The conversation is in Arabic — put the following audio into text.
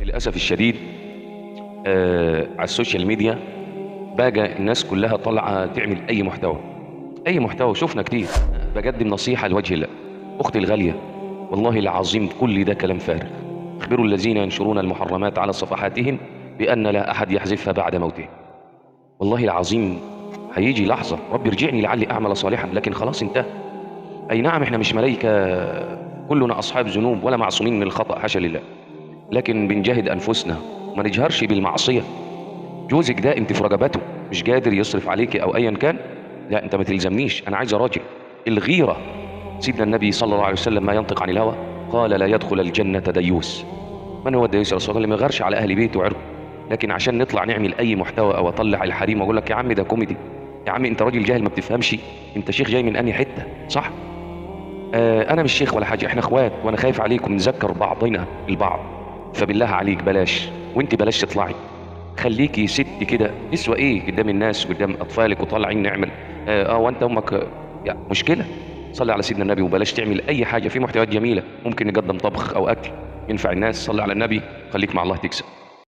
للأسف الشديد على السوشيال ميديا بقى الناس كلها طالعة تعمل أي محتوى. أي محتوى شفنا كتير. بقدم نصيحة لوجه الله، أختي الغالية، والله العظيم كل ده كلام فارغ. اخبروا الذين ينشرون المحرمات على صفحاتهم بأن لا أحد يحذفها بعد موته. والله العظيم هيجي لحظة ربي يرجعني لعلي أعمل صالحا، لكن خلاص انتهى. أي نعم احنا مش ملايكة، كلنا أصحاب ذنوب ولا معصومين من الخطأ، حاشا لله، لكن بنجاهد أنفسنا وما نجهرش بالمعصية. جوزك ده انت في رقبته، مش قادر يصرف عليك او ايا كان، لا انت ما تلزمنيش، انا عايز راجل. الغيرة، سيدنا النبي صلى الله عليه وسلم ما ينطق عن الهوى، قال لا يدخل الجنة ديوس. من هو الديوس يا رسول الله؟ اللي ما يغيرش على اهل بيته وعرضه. لكن عشان نطلع نعمل اي محتوى او اطلع الحريم واقول لك يا عم ده كوميدي، يا عم انت راجل جاهل ما بتفهمش، انت شيخ جاي من انهي حتة؟ صح؟ انا مش شيخ ولا حاجة، احنا اخوات وانا خايف عليكم نذكر بعضنا البعض. فبالله عليك بلاش، وانت بلاش تطلعي، خليكي ست كده. تسوى ايه قدام الناس قدام اطفالك وطالعين نعمل وانت امك يعني مشكله. صلي على سيدنا النبي وبلاش تعمل اي حاجه. في محتويات جميله ممكن نقدم طبخ او اكل ينفع الناس. صلي على النبي، خليك مع الله تكسب.